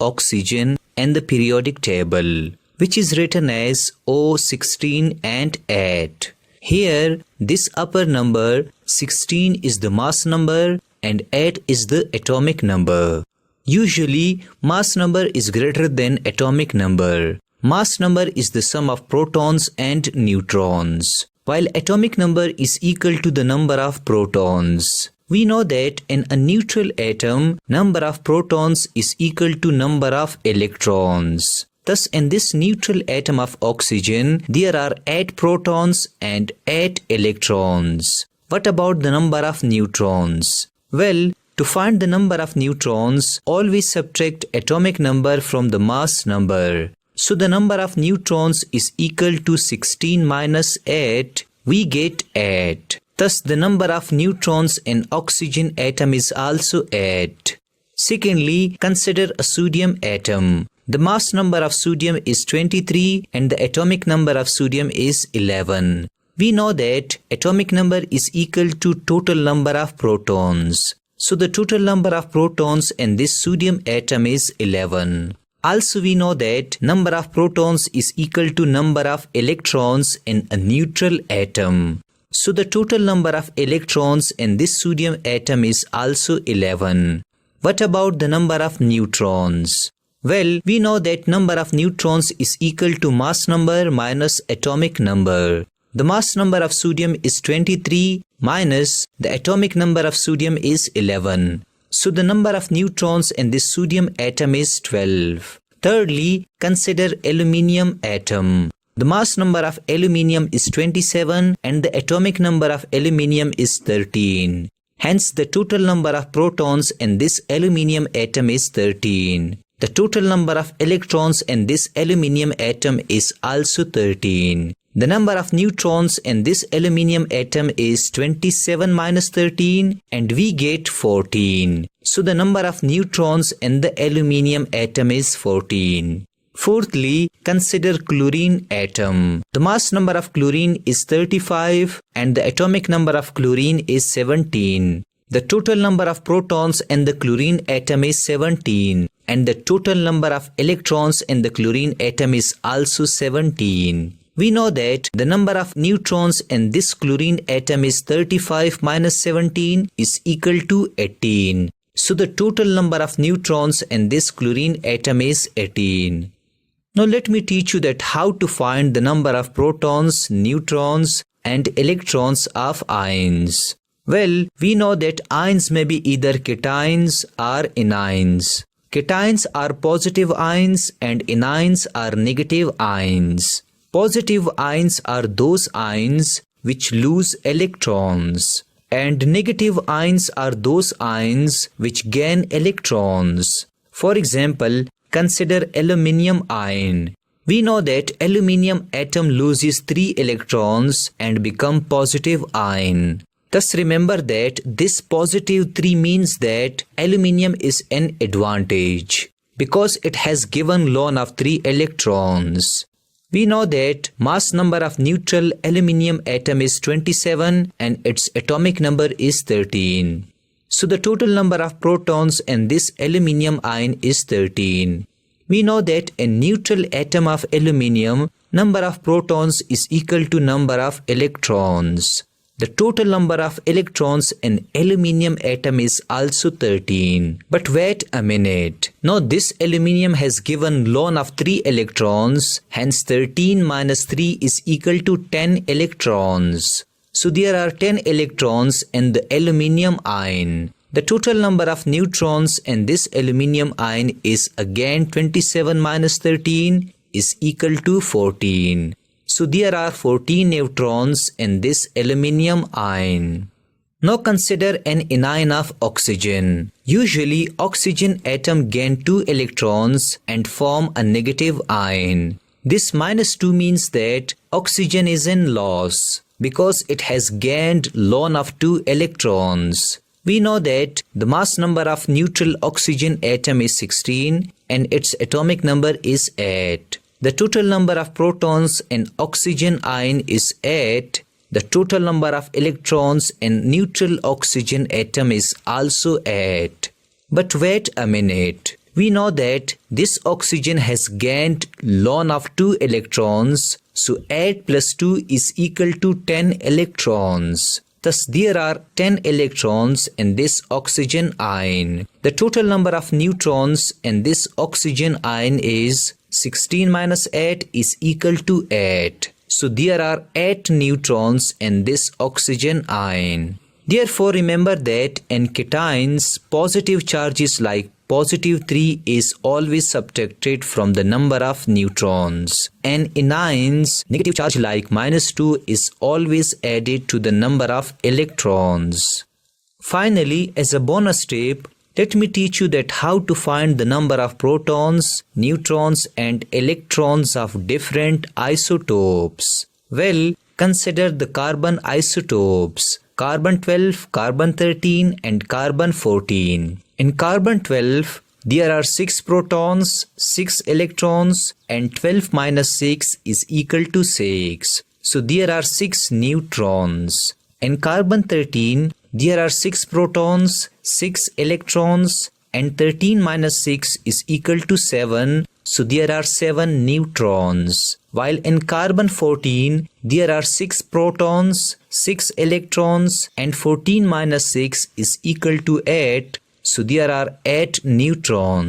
oxygen in the periodic table, which is written as O16 and 8. Here, this upper number 16 is the mass number and 8 is the atomic number. Usually, mass number is greater than atomic number. Mass number is the sum of protons and neutrons, while atomic number is equal to the number of protons. We know that in a neutral atom, number of protons is equal to number of electrons. Thus, in this neutral atom of oxygen, there are 8 protons and 8 electrons. What about the number of neutrons? Well, to find the number of neutrons, always subtract atomic number from the mass number. So the number of neutrons is equal to 16 minus 8. We get 8. Thus, the number of neutrons in oxygen atom is also 8. Secondly, consider a sodium atom. The mass number of sodium is 23 and the atomic number of sodium is 11. We know that atomic number is equal to total number of protons. So the total number of protons in this sodium atom is 11. Also we know that number of protons is equal to number of electrons in a neutral atom. So the total number of electrons in this sodium atom is also 11. What about the number of neutrons? Well, we know that number of neutrons is equal to mass number minus atomic number. The mass number of sodium is 23 minus the atomic number of sodium is 11. So the number of neutrons in this sodium atom is 12. Thirdly, consider aluminium atom. The mass number of aluminium is 27 and the atomic number of aluminium is 13. Hence, the total number of protons in this aluminium atom is 13. The total number of electrons in this aluminium atom is also 13. The number of neutrons in this aluminium atom is 27 minus 13 and we get 14. So the number of neutrons in the aluminium atom is 14. Fourthly, consider chlorine atom. The mass number of chlorine is 35 and the atomic number of chlorine is 17. The total number of protons in the chlorine atom is 17 and the total number of electrons in the chlorine atom is also 17. We know that the number of neutrons in this chlorine atom is 35 minus 17 is equal to 18. So the total number of neutrons in this chlorine atom is 18. Now let me teach you that how to find the number of protons, neutrons and electrons of ions. Well, we know that ions may be either cations or anions. Cations are positive ions and anions are negative ions. Positive ions are those ions which lose electrons, and negative ions are those ions which gain electrons. For example, consider aluminium ion. We know that aluminium atom loses 3 electrons and become positive ion. Thus remember that this positive 3 means that aluminium is an advantage because it has given lone of 3 electrons. We know that mass number of neutral aluminium atom is 27 and its atomic number is 13. So the total number of protons in this aluminium ion is 13. We know that a neutral atom of aluminium, number of protons is equal to number of electrons. The total number of electrons in aluminium atom is also 13. But wait a minute. Now this aluminium has given lone of 3 electrons. Hence 13 minus 3 is equal to 10 electrons. So there are 10 electrons in the aluminium ion. The total number of neutrons in this aluminium ion is again 27 minus 13 is equal to 14. So there are 14 neutrons in this aluminium ion. Now consider an anion of oxygen. Usually oxygen atom gain 2 electrons and form a negative ion. This minus 2 means that oxygen is in loss because it has gained lone of 2 electrons. We know that the mass number of neutral oxygen atom is 16 and its atomic number is 8. The total number of protons in oxygen ion is 8. The total number of electrons in neutral oxygen atom is also 8. But wait a minute. We know that this oxygen has gained ln of 2 electrons, so 8 plus 2 is equal to 10 electrons. Thus, there are 10 electrons in this oxygen ion. The total number of neutrons in this oxygen ion is 16 minus 8 is equal to 8. So, there are 8 neutrons in this oxygen ion. Therefore, remember that in cations, positive charges like positive 3 is always subtracted from the number of neutrons. And in ions, negative charge like minus 2 is always added to the number of electrons. Finally, as a bonus tip, let me teach you that how to find the number of protons, neutrons and electrons of different isotopes. Well, consider the carbon isotopes. Carbon 12, carbon 13 and carbon 14. In carbon 12, there are 6 protons, 6 electrons and 12 minus 6 is equal to 6. So there are 6 neutrons. In carbon 13, there are 6 protons, 6 electrons and 13 minus 6 is equal to 7. So there are 7 neutrons. While in carbon 14, there are 6 protons, 6 electrons and 14 minus 6 is equal to 8. So there are 8 neutrons.